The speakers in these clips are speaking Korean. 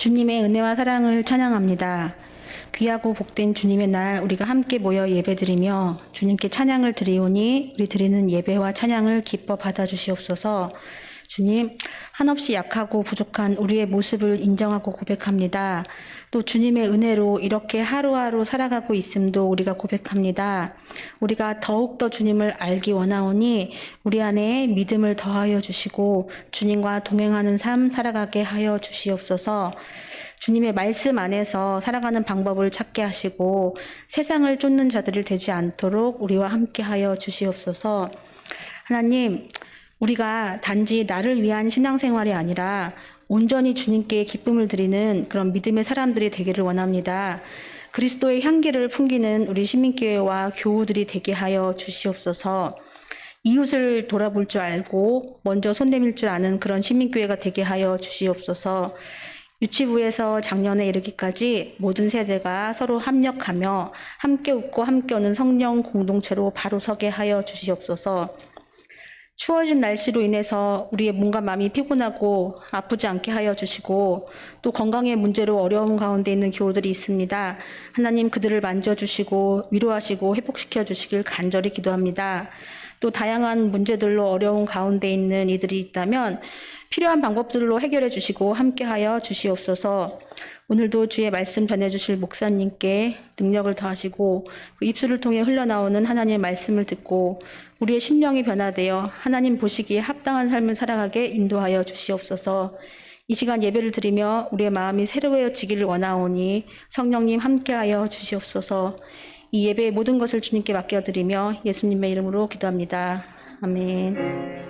주님의 은혜와 사랑을 찬양합니다. 귀하고 복된 주님의 날 우리가 함께 모여 예배드리며 주님께 찬양을 드리오니 우리 드리는 예배와 찬양을 기뻐 받아주시옵소서. 주님, 한없이 약하고 부족한 우리의 모습을 인정하고 고백합니다. 또 주님의 은혜로 이렇게 하루하루 살아가고 있음도 우리가 고백합니다. 우리가 더욱더 주님을 알기 원하오니 우리 안에 믿음을 더하여 주시고 주님과 동행하는 삶 살아가게 하여 주시옵소서. 주님의 말씀 안에서 살아가는 방법을 찾게 하시고 세상을 쫓는 자들을 되지 않도록 우리와 함께 하여 주시옵소서. 하나님, 우리가 단지 나를 위한 신앙생활이 아니라 온전히 주님께 기쁨을 드리는 그런 믿음의 사람들이 되기를 원합니다. 그리스도의 향기를 풍기는 우리 시민교회와 교우들이 되게 하여 주시옵소서. 이웃을 돌아볼 줄 알고 먼저 손 내밀 줄 아는 그런 시민교회가 되게 하여 주시옵소서. 유치부에서 작년에 이르기까지 모든 세대가 서로 협력하며 함께 웃고 함께 오는 성령 공동체로 바로 서게 하여 주시옵소서. 추워진 날씨로 인해서 우리의 몸과 마음이 피곤하고 아프지 않게 하여 주시고 또 건강의 문제로 어려움 가운데 있는 교우들이 있습니다. 하나님 그들을 만져주시고 위로하시고 회복시켜 주시길 간절히 기도합니다. 또 다양한 문제들로 어려운 가운데 있는 이들이 있다면 필요한 방법들로 해결해 주시고 함께하여 주시옵소서. 오늘도 주의 말씀 전해주실 목사님께 능력을 더하시고 그 입술을 통해 흘러나오는 하나님의 말씀을 듣고 우리의 심령이 변화되어 하나님 보시기에 합당한 삶을 살아가게 인도하여 주시옵소서. 이 시간 예배를 드리며 우리의 마음이 새로워지기를 원하오니 성령님 함께하여 주시옵소서. 이 예배의 모든 것을 주님께 맡겨드리며 예수님의 이름으로 기도합니다. 아멘.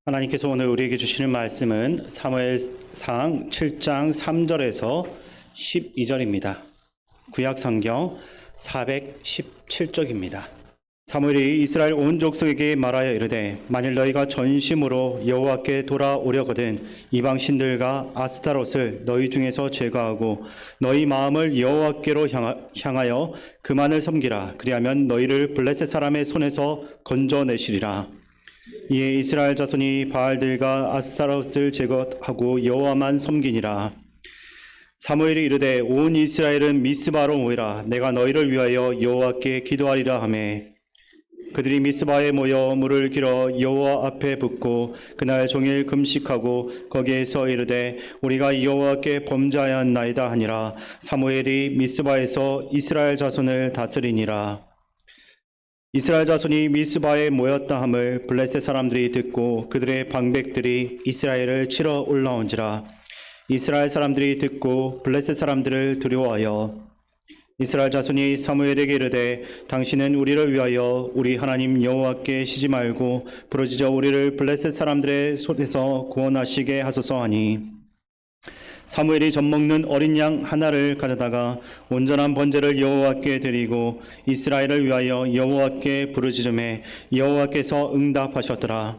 하나님께서 오늘 우리에게 주시는 말씀은 사무엘상 7장 3절에서 12절입니다. 구약 성경 417쪽입니다. 사무엘이 이스라엘 온 족속에게 말하여 이르되 만일 너희가 전심으로 여호와께 돌아오려거든 이방 신들과 아스타롯을 너희 중에서 제거하고 너희 마음을 여호와께로 향하여 그만을 섬기라. 그리하면 너희를 블레셋 사람의 손에서 건져내시리라. 이에 이스라엘 자손이 바알들과 아스타롯을 제거하고 여호와만 섬기니라. 사무엘이 이르되 온 이스라엘은 미스바로 모이라. 내가 너희를 위하여 여호와께 기도하리라 하매 그들이 미스바에 모여 물을 길어 여호와 앞에 붓고 그날 종일 금식하고 거기에서 이르되 우리가 여호와께 범죄하였나이다 하니라. 사무엘이 미스바에서 이스라엘 자손을 다스리니라. 이스라엘 자손이 미스바에 모였다 함을 블레셋 사람들이 듣고 그들의 방백들이 이스라엘을 치러 올라온지라. 이스라엘 사람들이 듣고 블레셋 사람들을 두려워하여 이스라엘 자손이 사무엘에게 이르되 당신은 우리를 위하여 우리 하나님 여호와께 쉬지 말고 부르짖어 우리를 블레셋 사람들의 손에서 구원하시게 하소서 하니 사무엘이 젖먹는 어린 양 하나를 가져다가 온전한 번제를 여호와께 드리고 이스라엘을 위하여 여호와께 부르짖음에 여호와께서 응답하셨더라.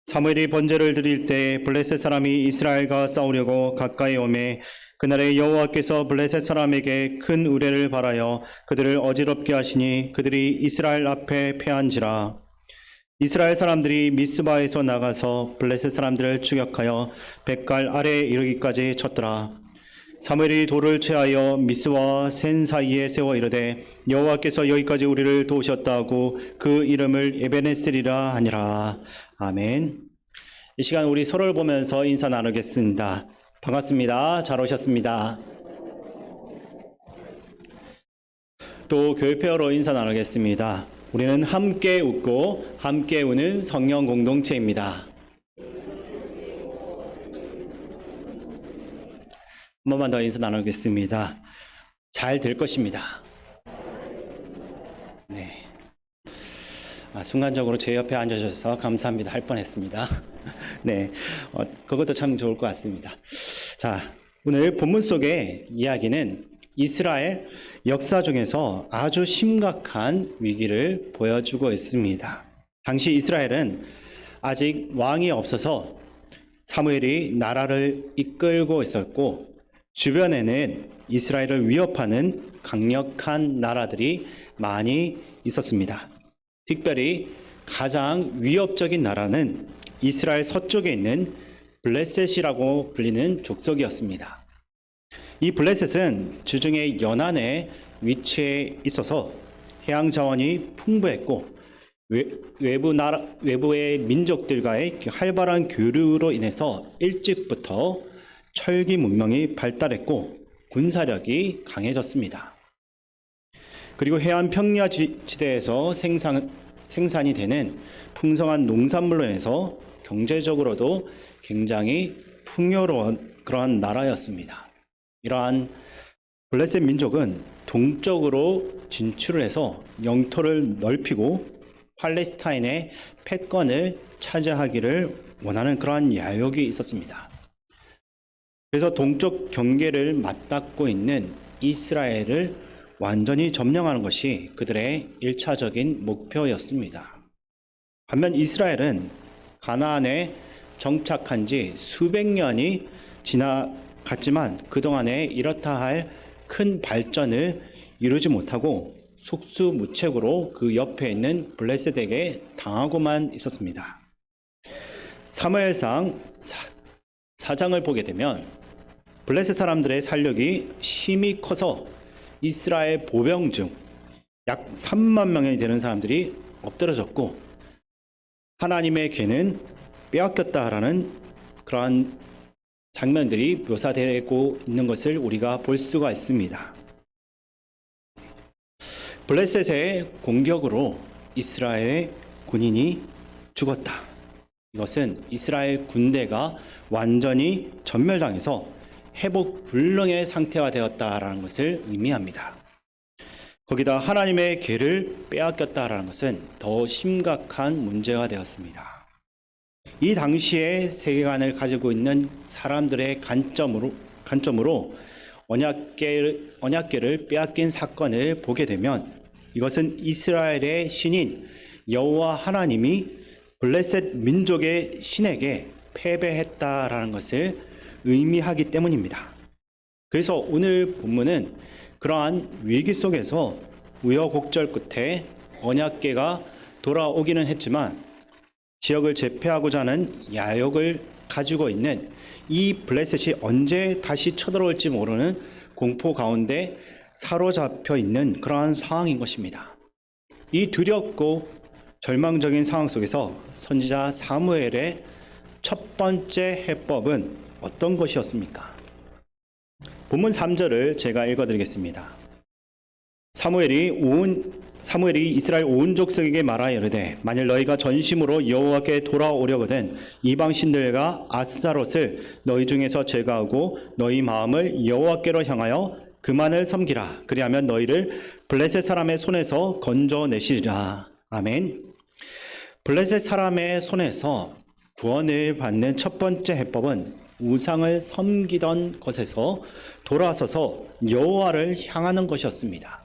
사무엘이 번제를 드릴 때 블레셋 사람이 이스라엘과 싸우려고 가까이 오매 그날에 여호와께서 블레셋 사람에게 큰 우레를 발하여 그들을 어지럽게 하시니 그들이 이스라엘 앞에 패한지라. 이스라엘 사람들이 미스바에서 나가서 블레셋 사람들을 추격하여 벳갈 아래에 이르기까지 쳤더라. 사무엘이 돌을 취하여 미스바와 센 사이에 세워 이르되 여호와께서 여기까지 우리를 도우셨다고 그 이름을 에베네셀이라 하니라. 아멘. 이 시간 우리 서로를 보면서 인사 나누겠습니다. 반갑습니다. 잘 오셨습니다. 또 교회페어로 인사 나누겠습니다. 우리는 함께 웃고 함께 우는 성령 공동체입니다. 한 번만 더 인사 나누겠습니다. 잘 될 것입니다. 네. 순간적으로 제 옆에 앉아주셔서 감사합니다 할 뻔했습니다. 네, 그것도 참 좋을 것 같습니다. 자, 오늘 본문 속의 이야기는 이스라엘 역사 중에서 아주 심각한 위기를 보여주고 있습니다. 당시 이스라엘은 아직 왕이 없어서 사무엘이 나라를 이끌고 있었고 주변에는 이스라엘을 위협하는 강력한 나라들이 많이 있었습니다. 특별히 가장 위협적인 나라는 이스라엘 서쪽에 있는 블레셋이라고 불리는 족속이었습니다. 이 블레셋은 지중해 연안에 위치해 있어서 해양 자원이 풍부했고 외부의 민족들과의 활발한 교류로 인해서 일찍부터 철기 문명이 발달했고 군사력이 강해졌습니다. 그리고 해안 평야 지대에서 생산이 되는 풍성한 농산물로 인해서 경제적으로도 굉장히 풍요로운 그러한 나라였습니다. 이러한 블레셋 민족은 동쪽으로 진출을 해서 영토를 넓히고 팔레스타인의 패권을 차지하기를 원하는 그러한 야욕이 있었습니다. 그래서 동쪽 경계를 맞닿고 있는 이스라엘을 완전히 점령하는 것이 그들의 1차적인 목표였습니다. 반면 이스라엘은 가나안에 정착한 지 수백 년이 지나갔지만 그동안에 이렇다 할 큰 발전을 이루지 못하고 속수무책으로 그 옆에 있는 블레셋에게 당하고만 있었습니다. 사무엘상 4장을 보게 되면 블레셋 사람들의 살력이 심히 커서 이스라엘 보병 중 약 3만 명이 되는 사람들이 엎드러졌고 하나님의 괴는 빼앗겼다라는 그러한 장면들이 묘사되고 있는 것을 우리가 볼 수가 있습니다. 블레셋의 공격으로 이스라엘 군인이 죽었다. 이것은 이스라엘 군대가 완전히 전멸당해서 회복 불능의 상태가 되었다라는 것을 의미합니다. 거기다 하나님의 괴를 빼앗겼다라는 것은 더 심각한 문제가 되었습니다. 이 당시의 세계관을 가지고 있는 사람들의 관점으로 언약궤를 빼앗긴 사건을 보게 되면 이것은 이스라엘의 신인 여호와 하나님이 블레셋 민족의 신에게 패배했다라는 것을 의미하기 때문입니다. 그래서 오늘 본문은 그러한 위기 속에서 우여곡절 끝에 언약궤가 돌아오기는 했지만 지역을 제패하고자 하는 야욕을 가지고 있는 이 블레셋이 언제 다시 쳐들어올지 모르는 공포 가운데 사로잡혀 있는 그러한 상황인 것입니다. 이 두렵고 절망적인 상황 속에서 선지자 사무엘의 첫 번째 해법은 어떤 것이었습니까? 본문 3절을 제가 읽어드리겠습니다. 사무엘이 이스라엘 온 족속에게 말하여 이르되 만일 너희가 전심으로 여호와께 돌아오려거든 이방 신들과 아스타롯을 너희 중에서 제거하고 너희 마음을 여호와께로 향하여 그만을 섬기라. 그리하면 너희를 블레셋 사람의 손에서 건져내시리라. 아멘. 블레셋 사람의 손에서 구원을 받는 첫 번째 해법은 우상을 섬기던 것에서 돌아서서 여호와를 향하는 것이었습니다.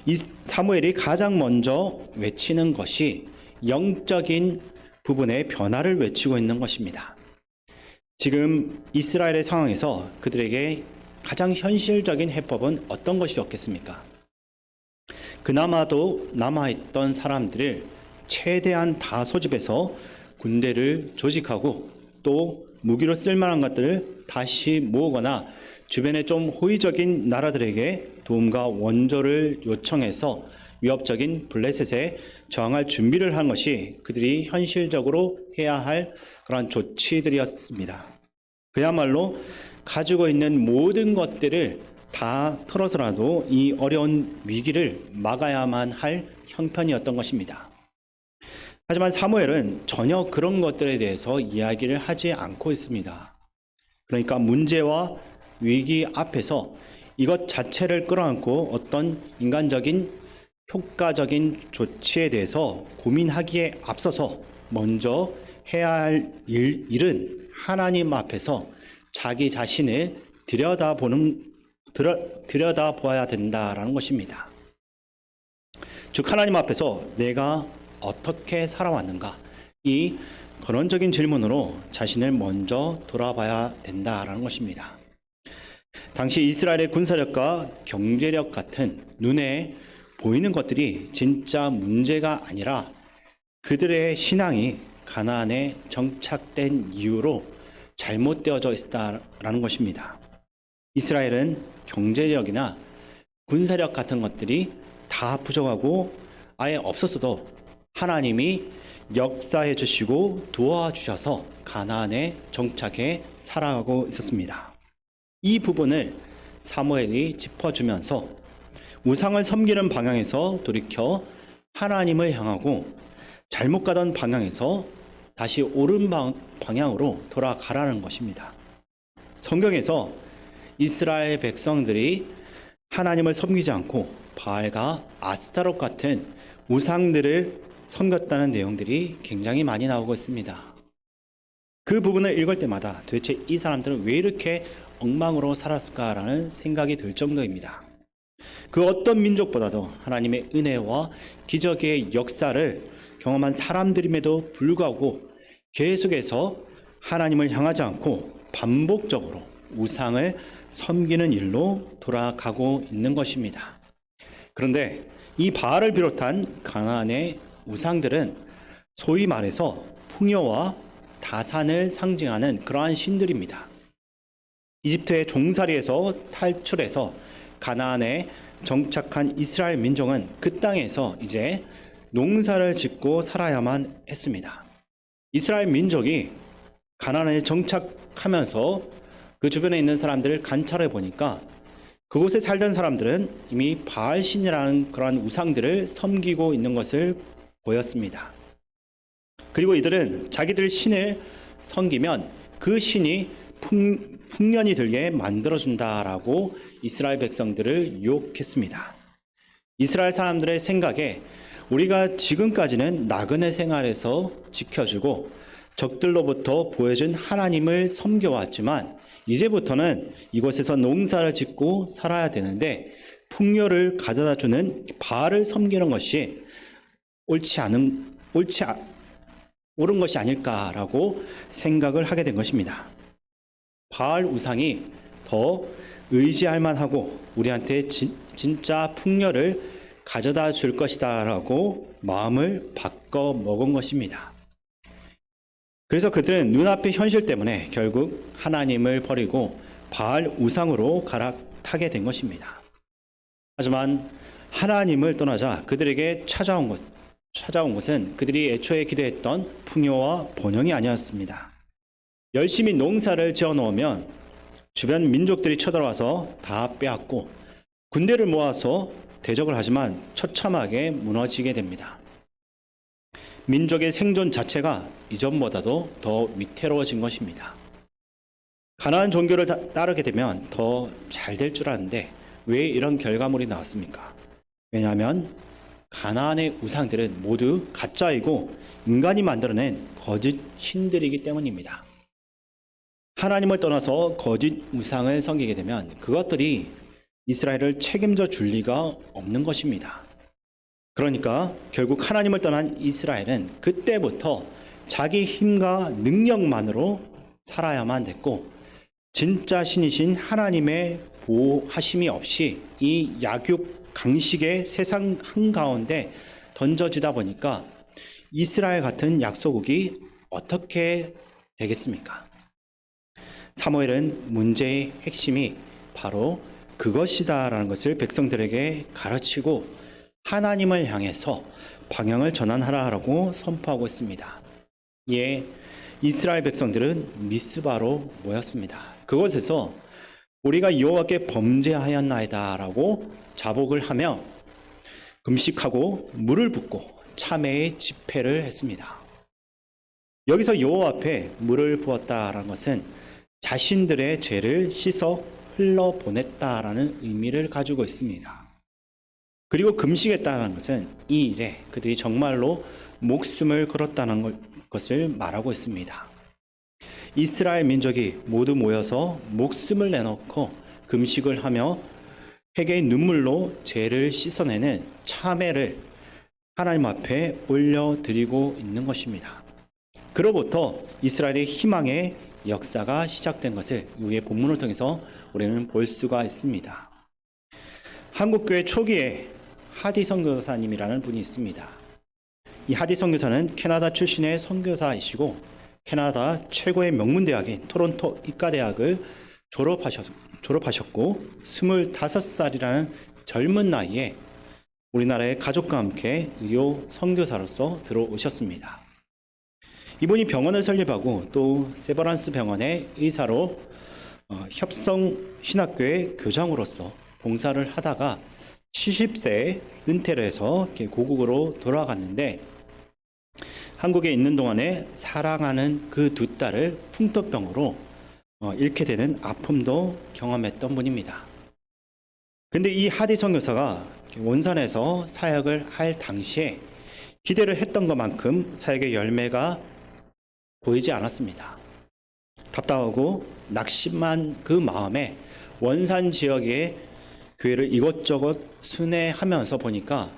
이 사무엘이 가장 먼저 외치는 것이 영적인 부분의 변화를 외치고 있는 것입니다. 지금 이스라엘의 상황에서 그들에게 가장 현실적인 해법은 어떤 것이었겠습니까? 그나마도 남아있던 사람들을 최대한 다 소집해서 군대를 조직하고 또 무기로 쓸만한 것들을 다시 모으거나 주변에 좀 호의적인 나라들에게 도움과 원조를 요청해서 위협적인 블레셋에 저항할 준비를 한 것이 그들이 현실적으로 해야 할 그런 조치들이었습니다. 그야말로 가지고 있는 모든 것들을 다 털어서라도 이 어려운 위기를 막아야만 할 형편이었던 것입니다. 하지만 사무엘은 전혀 그런 것들에 대해서 이야기를 하지 않고 있습니다. 그러니까 문제와 위기 앞에서 이것 자체를 끌어안고 어떤 인간적인 효과적인 조치에 대해서 고민하기에 앞서서 먼저 해야 할 일은 하나님 앞에서 자기 자신을 들여다보아야 된다라는 것입니다. 즉 하나님 앞에서 내가 어떻게 살아왔는가, 이 근원적인 질문으로 자신을 먼저 돌아봐야 된다라는 것입니다. 당시 이스라엘의 군사력과 경제력 같은 눈에 보이는 것들이 진짜 문제가 아니라 그들의 신앙이 가나안에 정착된 이유로 잘못되어져 있다라는 것입니다. 이스라엘은 경제력이나 군사력 같은 것들이 다 부족하고 아예 없었어도 하나님이 역사해 주시고 도와주셔서 가나안에 정착해 살아가고 있었습니다. 이 부분을 사무엘이 짚어주면서 우상을 섬기는 방향에서 돌이켜 하나님을 향하고 잘못 가던 방향에서 다시 옳은 방향으로 돌아가라는 것입니다. 성경에서 이스라엘 백성들이 하나님을 섬기지 않고 바알과 아스타롯 같은 우상들을 섬겼다는 내용들이 굉장히 많이 나오고 있습니다. 그 부분을 읽을 때마다 도대체 이 사람들은 왜 이렇게 엉망으로 살았을까라는 생각이 들 정도입니다. 그 어떤 민족보다도 하나님의 은혜와 기적의 역사를 경험한 사람들임에도 불구하고 계속해서 하나님을 향하지 않고 반복적으로 우상을 섬기는 일로 돌아가고 있는 것입니다. 그런데 이 바알을 비롯한 가나안의 우상들은 소위 말해서 풍요와 다산을 상징하는 그러한 신들입니다. 이집트의 종살이에서 탈출해서 가나안에 정착한 이스라엘 민족은 그 땅에서 이제 농사를 짓고 살아야만 했습니다. 이스라엘 민족이 가나안에 정착하면서 그 주변에 있는 사람들을 관찰해 보니까 그곳에 살던 사람들은 이미 바알신이라는 그러한 우상들을 섬기고 있는 것을 보였습니다. 그리고 이들은 자기들 신을 섬기면 그 신이 풍년이 들게 만들어준다라고 이스라엘 백성들을 유혹했습니다. 이스라엘 사람들의 생각에 우리가 지금까지는 나그네 생활에서 지켜주고 적들로부터 보여준 하나님을 섬겨왔지만 이제부터는 이곳에서 농사를 짓고 살아야 되는데 풍요를 가져다 주는 바알을 섬기는 것이 옳은 것이 아닐까라고 생각을 하게 된 것입니다. 바알 우상이 더 의지할 만하고 우리한테 진짜 풍요를 가져다 줄 것이다라고 마음을 바꿔 먹은 것입니다. 그래서 그들은 눈앞의 현실 때문에 결국 하나님을 버리고 바알 우상으로 갈아타게 된 것입니다. 하지만 하나님을 떠나자 그들에게 찾아온 것은 그들이 애초에 기대했던 풍요와 번영이 아니었습니다. 열심히 농사를 지어놓으면 주변 민족들이 쳐들어와서 다 빼앗고 군대를 모아서 대적을 하지만 처참하게 무너지게 됩니다. 민족의 생존 자체가 이전보다도 더 위태로워진 것입니다. 가나안 종교를 따르게 되면 더 잘 될 줄 아는데 왜 이런 결과물이 나왔습니까? 왜냐하면 가나안의 우상들은 모두 가짜이고 인간이 만들어낸 거짓 신들이기 때문입니다. 하나님을 떠나서 거짓 우상을 섬기게 되면 그것들이 이스라엘을 책임져 줄 리가 없는 것입니다. 그러니까 결국 하나님을 떠난 이스라엘은 그때부터 자기 힘과 능력만으로 살아야만 됐고 진짜 신이신 하나님의 보호하심이 없이 이 약육 강식의 세상 한가운데 던져지다 보니까 이스라엘 같은 약소국이 어떻게 되겠습니까? 사무엘은 문제의 핵심이 바로 그것이다라는 것을 백성들에게 가르치고 하나님을 향해서 방향을 전환하라고 선포하고 있습니다. 예, 이스라엘 백성들은 미스바로 모였습니다. 그곳에서 우리가 여호와께 범죄하였나이다라고 자복을 하며 금식하고 물을 붓고 참회의 집회를 했습니다. 여기서 여호와 앞에 물을 부었다라는 것은 자신들의 죄를 씻어 흘러보냈다라는 의미를 가지고 있습니다. 그리고 금식했다는 것은 이 일에 그들이 정말로 목숨을 걸었다는 것을 말하고 있습니다. 이스라엘 민족이 모두 모여서 목숨을 내놓고 금식을 하며 회개의 눈물로 죄를 씻어내는 참회를 하나님 앞에 올려드리고 있는 것입니다. 그로부터 이스라엘의 희망의 역사가 시작된 것을 위의 본문을 통해서 우리는 볼 수가 있습니다. 한국교회 초기에 하디 선교사님이라는 분이 있습니다. 이 하디 선교사는 캐나다 출신의 선교사이시고 캐나다 최고의 명문대학인 토론토 이과대학을 졸업하셨고 25살이라는 젊은 나이에 우리나라의 가족과 함께 의료 선교사로서 들어오셨습니다. 이분이 병원을 설립하고 또 세버란스 병원의 의사로 협성신학교의 교장으로서 봉사를 하다가 70세에 은퇴를 해서 고국으로 돌아갔는데 한국에 있는 동안에 사랑하는 그 두 딸을 풍토병으로 잃게 되는 아픔도 경험했던 분입니다. 근데 이 하디 선교사가 원산에서 사역을 할 당시에 기대를 했던 것만큼 사역의 열매가 보이지 않았습니다. 답답하고 낙심한 그 마음에 원산 지역의 교회를 이것저것 순회하면서 보니까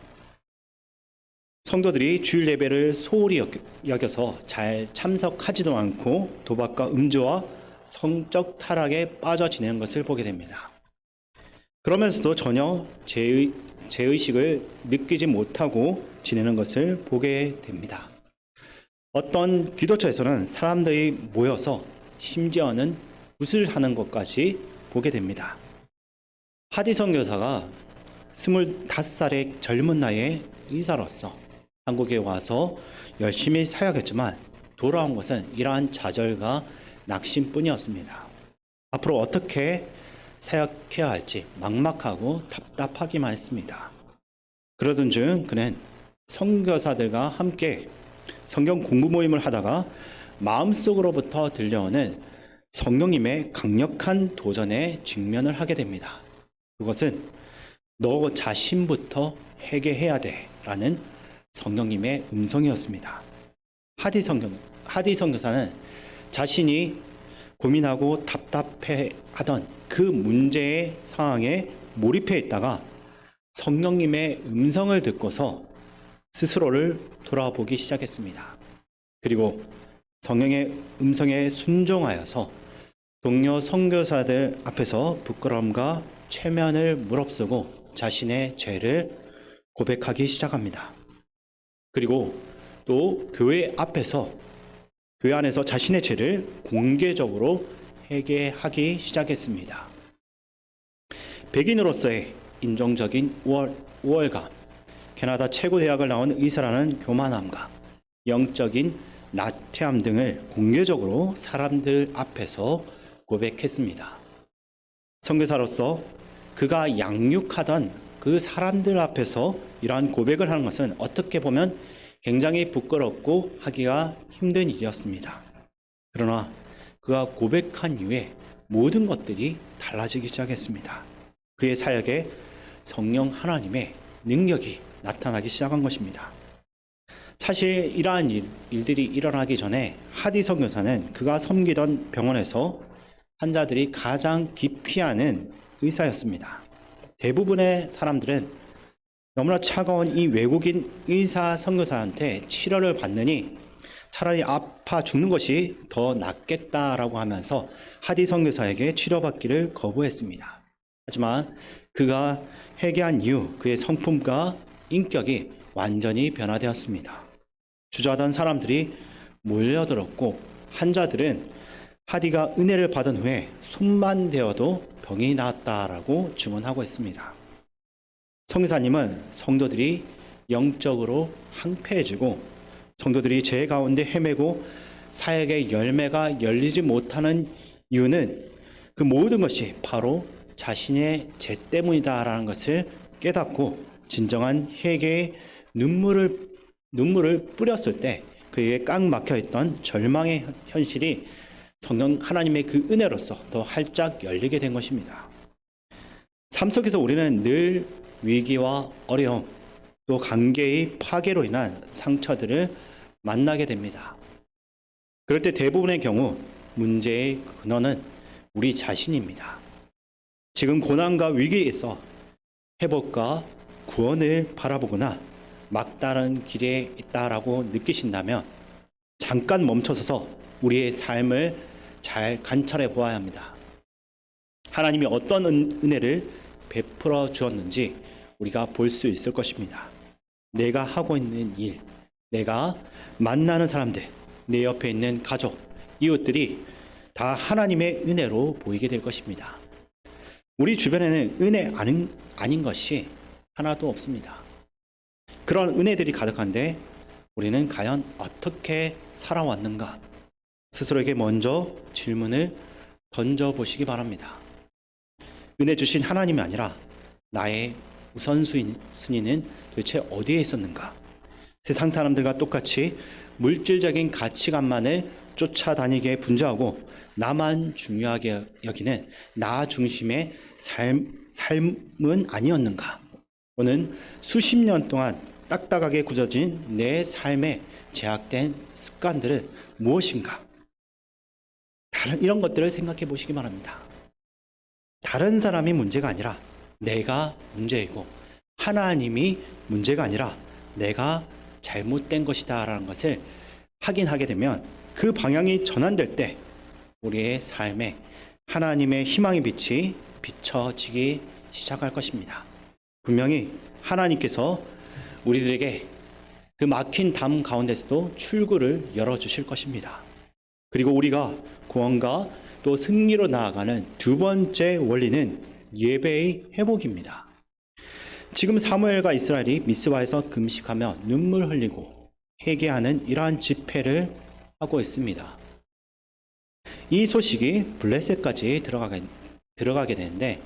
성도들이 주일 예배를 소홀히 여겨서 잘 참석하지도 않고 도박과 음주와 성적 타락에 빠져 지내는 것을 보게 됩니다. 그러면서도 전혀 죄의식을 느끼지 못하고 지내는 것을 보게 됩니다. 어떤 기도처에서는 사람들이 모여서 심지어는 굿을 하는 것까지 보게 됩니다. 하디 선교사가 25살의 젊은 나이에 의사로서 한국에 와서 열심히 사역했지만 돌아온 것은 이러한 좌절과 낙심뿐이었습니다. 앞으로 어떻게 사역해야 할지 막막하고 답답하기만 했습니다. 그러던 중 그는 선교사들과 함께 성경 공부 모임을 하다가 마음속으로부터 들려오는 성령님의 강력한 도전에 직면을 하게 됩니다. 그것은 너 자신부터 회개해야 돼 라는 성령님의 음성이었습니다. 하디 선교사는 자신이 고민하고 답답해하던 그 문제의 상황에 몰입해 있다가 성령님의 음성을 듣고서 스스로를 돌아보기 시작했습니다. 그리고 성령의 음성에 순종하여서 동료 선교사들 앞에서 부끄러움과 최면을 무릅쓰고 자신의 죄를 고백하기 시작합니다. 그리고 또 교회 안에서 자신의 죄를 공개적으로 회개하기 시작했습니다. 백인으로서의 인종적인 우월감, 캐나다 최고 대학을 나온 의사라는 교만함과 영적인 나태함 등을 공개적으로 사람들 앞에서 고백했습니다. 선교사로서 그가 양육하던 그 사람들 앞에서 이러한 고백을 하는 것은 어떻게 보면 굉장히 부끄럽고 하기가 힘든 일이었습니다. 그러나 그가 고백한 이후에 모든 것들이 달라지기 시작했습니다. 그의 사역에 성령 하나님의 능력이 나타나기 시작한 것입니다. 사실 이러한 일들이 일어나기 전에 하디 선교사는 그가 섬기던 병원에서 환자들이 가장 기피하는 의사였습니다. 대부분의 사람들은 너무나 차가운 이 외국인 의사 선교사한테 치료를 받느니 차라리 아파 죽는 것이 더 낫겠다라고 하면서 하디 선교사에게 치료받기를 거부했습니다. 하지만 그가 회개한 이후 그의 성품과 인격이 완전히 변화되었습니다. 주저하던 사람들이 몰려들었고 환자들은 하디가 은혜를 받은 후에 손만 대어도 병이 나았다라고 증언하고 있습니다. 선교사님은 성도들이 영적으로 황폐해지고 성도들이 죄 가운데 헤매고 사역의 열매가 열리지 못하는 이유는 그 모든 것이 바로 자신의 죄 때문이다라는 것을 깨닫고 진정한 회개의 눈물을 뿌렸을 때 그에게 꽉 막혀있던 절망의 현실이 성령 하나님의 그 은혜로서 더 활짝 열리게 된 것입니다. 삶 속에서 우리는 늘 위기와 어려움, 또 관계의 파괴로 인한 상처들을 만나게 됩니다. 그럴 때 대부분의 경우 문제의 근원은 우리 자신입니다. 지금 고난과 위기에서 회복과 구원을 바라보거나 막다른 길에 있다라고 느끼신다면 잠깐 멈춰서서 우리의 삶을 잘 관찰해 보아야 합니다. 하나님이 어떤 은혜를 베풀어 주었는지 우리가 볼 수 있을 것입니다. 내가 하고 있는 일, 내가 만나는 사람들, 내 옆에 있는 가족, 이웃들이 다 하나님의 은혜로 보이게 될 것입니다. 우리 주변에는 은혜 아닌 것이 하나도 없습니다. 그런 은혜들이 가득한데 우리는 과연 어떻게 살아왔는가? 스스로에게 먼저 질문을 던져보시기 바랍니다. 은혜 주신 하나님이 아니라 나의 우선순위는 도대체 어디에 있었는가? 세상 사람들과 똑같이 물질적인 가치관만을 쫓아다니게 분주하고 나만 중요하게 여기는 나 중심의 삶은 아니었는가? 또는 수십 년 동안 딱딱하게 굳어진 내 삶에 제약된 습관들은 무엇인가? 이런 것들을 생각해 보시기 바랍니다. 다른 사람이 문제가 아니라 내가 문제이고 하나님이 문제가 아니라 내가 잘못된 것이다 라는 것을 확인하게 되면 그 방향이 전환될 때 우리의 삶에 하나님의 희망의 빛이 비춰지기 시작할 것입니다. 분명히 하나님께서 우리들에게 그 막힌 담 가운데서도 출구를 열어주실 것입니다. 그리고 우리가 구원과 또 승리로 나아가는 두 번째 원리는 예배의 회복입니다. 지금 사무엘과 이스라엘이 미스바에서 금식하며 눈물 흘리고 회개하는 이러한 집회를 하고 있습니다. 이 소식이 블레셋까지 들어가게 되는데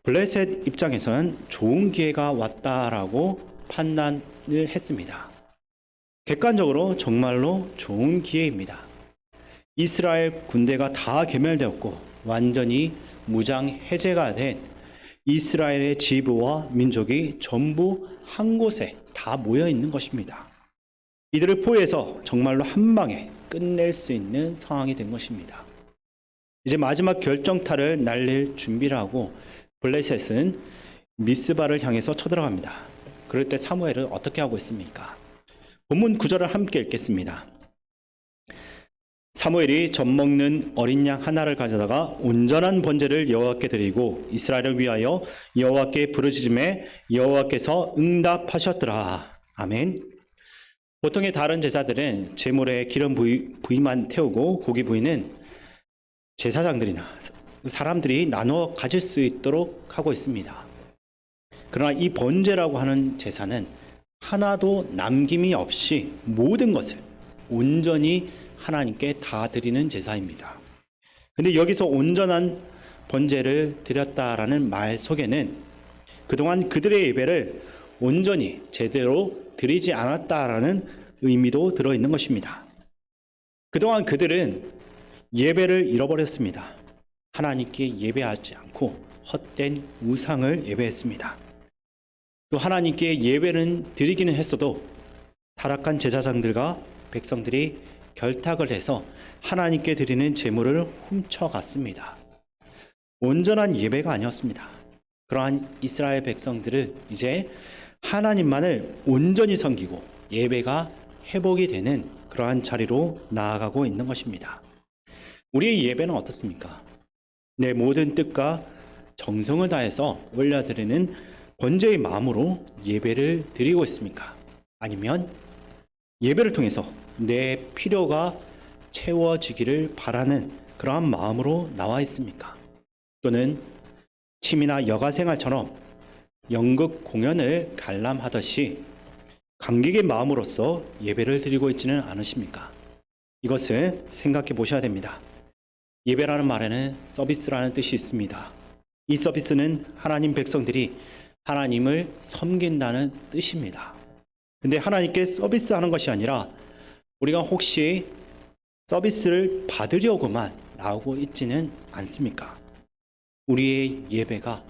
블레셋 입장에서는 좋은 기회가 왔다라고 판단을 했습니다. 객관적으로 정말로 좋은 기회입니다. 이스라엘 군대가 다 괴멸되었고 완전히 무장 해제가 된 이스라엘의 지부와 민족이 전부 한 곳에 다 모여 있는 것입니다. 이들을 포위해서 정말로 한 방에 끝낼 수 있는 상황이 된 것입니다. 이제 마지막 결정타를 날릴 준비를 하고 블레셋은 미스바를 향해서 쳐들어갑니다. 그럴 때 사무엘은 어떻게 하고 있습니까? 본문 9절을 함께 읽겠습니다. 사무엘이 젖 먹는 어린 양 하나를 가져다가 온전한 번제를 여호와께 드리고 이스라엘을 위하여 여호와께 부르짖음에 여호와께서 응답하셨더라. 아멘. 보통의 다른 제사들은 제물에 기름 부위만 태우고 고기 부위는 제사장들이나 사람들이 나눠 가질 수 있도록 하고 있습니다. 그러나 이 번제라고 하는 제사는 하나도 남김이 없이 모든 것을 온전히 하나님께 다 드리는 제사입니다. 근데 여기서 온전한 번제를 드렸다라는 말 속에는 그동안 그들의 예배를 온전히 제대로 드리지 않았다라는 의미도 들어있는 것입니다. 그동안 그들은 예배를 잃어버렸습니다. 하나님께 예배하지 않고 헛된 우상을 예배했습니다. 또 하나님께 예배는 드리기는 했어도 타락한 제사장들과 백성들이 결탁을 해서 하나님께 드리는 제물을 훔쳐갔습니다. 온전한 예배가 아니었습니다. 그러한 이스라엘 백성들은 이제 하나님만을 온전히 섬기고 예배가 회복이 되는 그러한 자리로 나아가고 있는 것입니다. 우리의 예배는 어떻습니까? 내 모든 뜻과 정성을 다해서 올려드리는 번제의 마음으로 예배를 드리고 있습니까? 아니면 예배를 통해서 내 필요가 채워지기를 바라는 그러한 마음으로 나와 있습니까? 또는 취미나 여가 생활처럼 연극 공연을 관람하듯이 관객의 마음으로서 예배를 드리고 있지는 않으십니까? 이것을 생각해 보셔야 됩니다. 예배라는 말에는 서비스라는 뜻이 있습니다. 이 서비스는 하나님 백성들이 하나님을 섬긴다는 뜻입니다. 근데 하나님께 서비스하는 것이 아니라 우리가 혹시 서비스를 받으려고만 나오고 있지는 않습니까? 우리의 예배가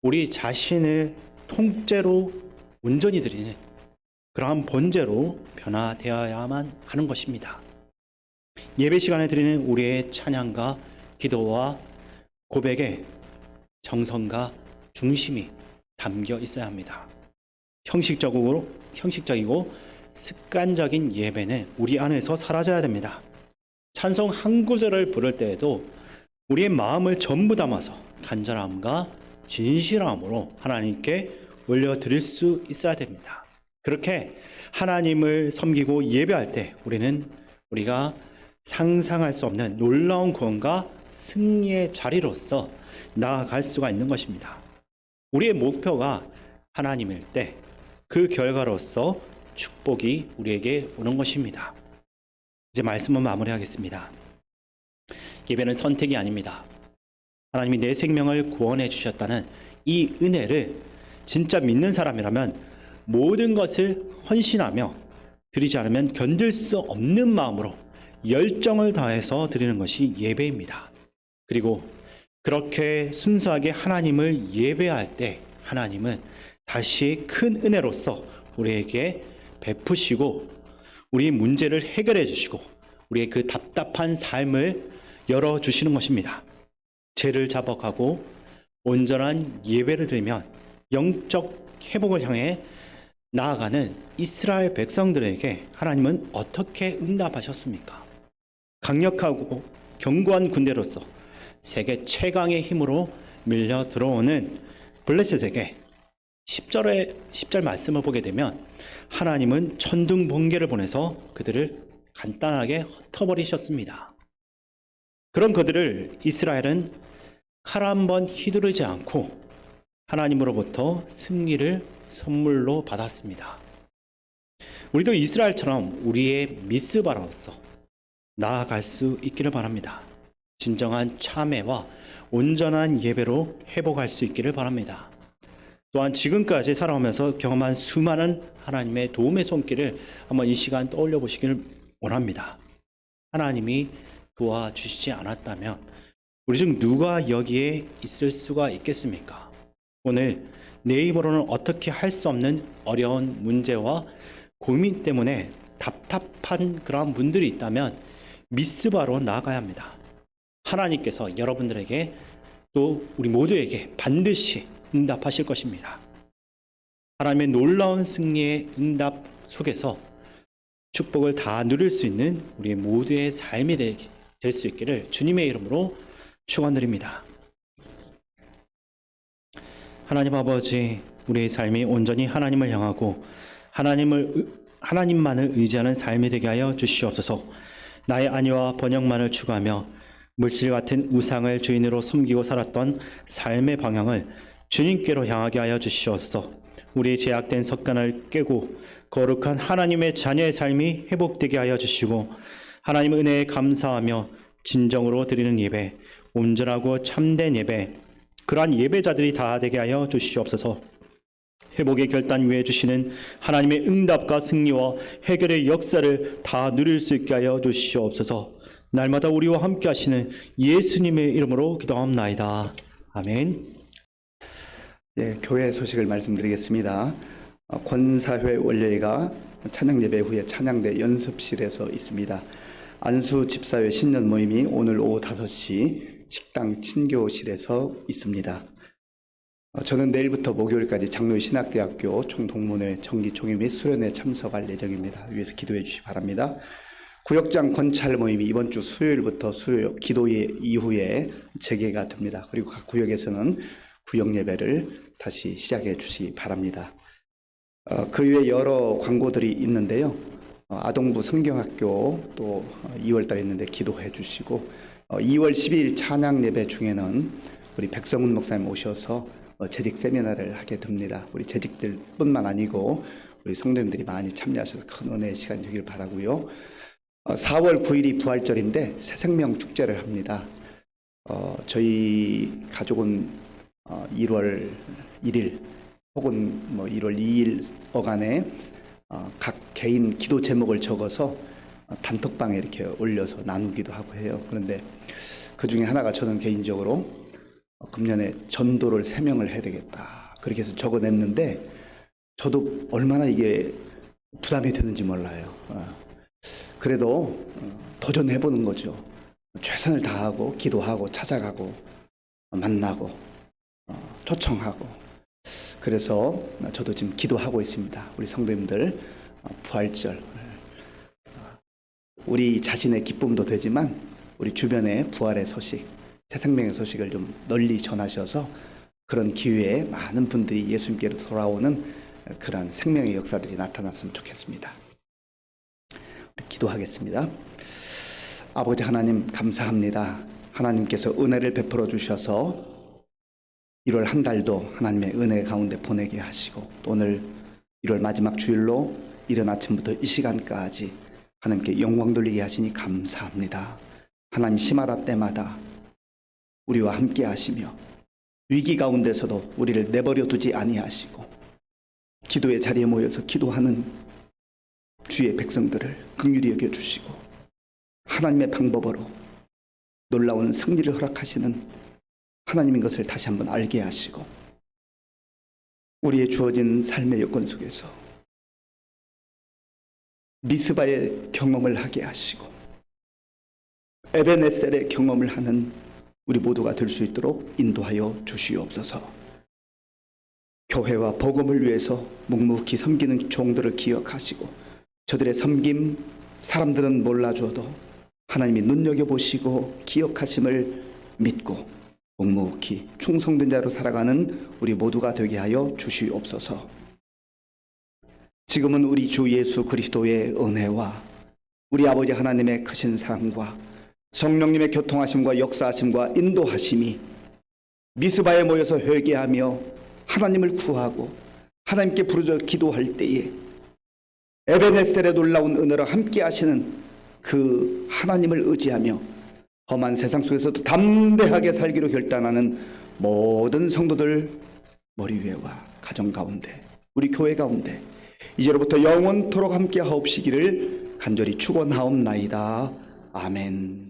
우리 자신을 통째로 온전히 드리는 그러한 번제로 변화되어야만 하는 것입니다. 예배 시간에 드리는 우리의 찬양과 기도와 고백에 정성과 중심이 담겨 있어야 합니다. 형식적이고 습관적인 예배는 우리 안에서 사라져야 됩니다. 찬송 한 구절을 부를 때에도 우리의 마음을 전부 담아서 간절함과 진실함으로 하나님께 올려드릴 수 있어야 됩니다. 그렇게 하나님을 섬기고 예배할 때 우리가 상상할 수 없는 놀라운 구원과 승리의 자리로서 나아갈 수가 있는 것입니다. 우리의 목표가 하나님일 때 그 결과로서 축복이 우리에게 오는 것입니다. 이제 말씀은 마무리하겠습니다. 예배는 선택이 아닙니다. 하나님이 내 생명을 구원해 주셨다는 이 은혜를 진짜 믿는 사람이라면 모든 것을 헌신하며 드리지 않으면 견딜 수 없는 마음으로 열정을 다해서 드리는 것이 예배입니다. 그리고 그렇게 순수하게 하나님을 예배할 때 하나님은 다시 큰 은혜로서 우리에게 베푸시고 우리의 문제를 해결해 주시고 우리의 그 답답한 삶을 열어주시는 것입니다. 죄를 자복하고 온전한 예배를 드리면 영적 회복을 향해 나아가는 이스라엘 백성들에게 하나님은 어떻게 응답하셨습니까? 강력하고 견고한 군대로서 세계 최강의 힘으로 밀려 들어오는 블레셋에게 10절 말씀을 보게 되면 하나님은 천둥 번개를 보내서 그들을 간단하게 흩어버리셨습니다. 그런 그들을 이스라엘은 칼 한 번 휘두르지 않고 하나님으로부터 승리를 선물로 받았습니다. 우리도 이스라엘처럼 우리의 미스바로서 나아갈 수 있기를 바랍니다. 진정한 참회와 온전한 예배로 회복할 수 있기를 바랍니다. 또한 지금까지 살아오면서 경험한 수많은 하나님의 도움의 손길을 한번 이 시간 떠올려 보시기를 원합니다. 하나님이 도와주시지 않았다면 우리 중 누가 여기에 있을 수가 있겠습니까? 오늘 내 입으로는 어떻게 할 수 없는 어려운 문제와 고민 때문에 답답한 그러한 분들이 있다면 미스바로 나아가야 합니다. 하나님께서 여러분들에게 또 우리 모두에게 반드시 응답하실 것입니다. 하나님의 놀라운 승리의 응답 속에서 축복을 다 누릴 수 있는 우리 모두의 삶이 될 수 있기를 주님의 이름으로 축원드립니다. 하나님 아버지, 우리의 삶이 온전히 하나님을 향하고 하나님만을 의지하는 삶이 되게 하여 주시옵소서. 나의 안위와 번영만을 추구하며 물질 같은 우상을 주인으로 섬기고 살았던 삶의 방향을 주님께로 향하게 하여 주시옵소서. 우리의 제약된 습관을 깨고 거룩한 하나님의 자녀의 삶이 회복되게 하여 주시고 하나님 은혜에 감사하며 진정으로 드리는 예배, 온전하고 참된 예배, 그러한 예배자들이 다 되게 하여 주시옵소서. 회복의 결단 위에 주시는 하나님의 응답과 승리와 해결의 역사를 다 누릴 수 있게 하여 주시옵소서. 날마다 우리와 함께 하시는 예수님의 이름으로 기도합나이다. 아멘. 네, 교회 소식을 말씀드리겠습니다. 권사회 원례회가 찬양예배 후에 찬양대 연습실에서 있습니다. 안수 집사회 신년 모임이 오늘 오후 5시 식당 친교실에서 있습니다. 저는 내일부터 목요일까지 장로의 신학대학교 총동문회 정기 총회 및 수련회에 참석할 예정입니다. 위에서 기도해 주시기 바랍니다. 구역장 권찰 모임이 이번 주 수요일부터 기도 이후에 재개가 됩니다. 그리고 각 구역에서는 구역 예배를 다시 시작해 주시기 바랍니다. 그 외에 여러 광고들이 있는데요. 아동부 성경학교 또 2월 달에 있는데 기도해 주시고 2월 12일 찬양 예배 중에는 우리 백성훈 목사님 오셔서 재직 세미나를 하게 됩니다. 우리 재직들 뿐만 아니고 우리 성도님들이 많이 참여하셔서 큰 은혜의 시간이 되길 바라고요. 4월 9일이 부활절인데 새생명 축제를 합니다. 저희 가족은 1월 1일 혹은 1월 2일 어간에 각 개인 기도 제목을 적어서 단톡방에 이렇게 올려서 나누기도 하고 해요. 그런데 그 중에 하나가 저는 개인적으로 금년에 전도를 3명을 해야 되겠다. 그렇게 해서 적어냈는데 저도 얼마나 이게 부담이 되는지 몰라요. 그래도 도전해보는 거죠. 최선을 다하고 기도하고 찾아가고 만나고 초청하고 그래서 저도 지금 기도하고 있습니다. 우리 성도님들 부활절, 우리 자신의 기쁨도 되지만 우리 주변에 부활의 소식, 새 생명의 소식을 좀 널리 전하셔서 그런 기회에 많은 분들이 예수님께로 돌아오는 그런 생명의 역사들이 나타났으면 좋겠습니다. 기도하겠습니다. 아버지 하나님 감사합니다. 하나님께서 은혜를 베풀어 주셔서 1월 한 달도 하나님의 은혜 가운데 보내게 하시고 또 오늘 1월 마지막 주일로 이른 아침부터 이 시간까지 하나님께 영광 돌리게 하시니 감사합니다. 하나님 시마다 때마다 우리와 함께 하시며 위기 가운데서도 우리를 내버려 두지 아니하시고 기도의 자리에 모여서 기도하는 주의 백성들을 긍휼히 여겨주시고 하나님의 방법으로 놀라운 승리를 허락하시는 하나님인 것을 다시 한번 알게 하시고 우리의 주어진 삶의 여건 속에서 미스바의 경험을 하게 하시고 에베네셀의 경험을 하는 우리 모두가 될 수 있도록 인도하여 주시옵소서. 교회와 복음을 위해서 묵묵히 섬기는 종들을 기억하시고 저들의 섬김 사람들은 몰라주어도 하나님이 눈여겨보시고 기억하심을 믿고 묵묵히 충성된 자로 살아가는 우리 모두가 되게 하여 주시옵소서. 지금은 우리 주 예수 그리스도의 은혜와 우리 아버지 하나님의 크신 사랑과 성령님의 교통하심과 역사하심과 인도하심이 미스바에 모여서 회개하며 하나님을 구하고 하나님께 부르짖어 기도할 때에 에베네셀의 놀라운 은혜로 함께 하시는 그 하나님을 의지하며 험한 세상 속에서도 담대하게 살기로 결단하는 모든 성도들 머리 위에와 가정 가운데 우리 교회 가운데 이제로부터 영원토록 함께 하옵시기를 간절히 축원하옵나이다. 아멘.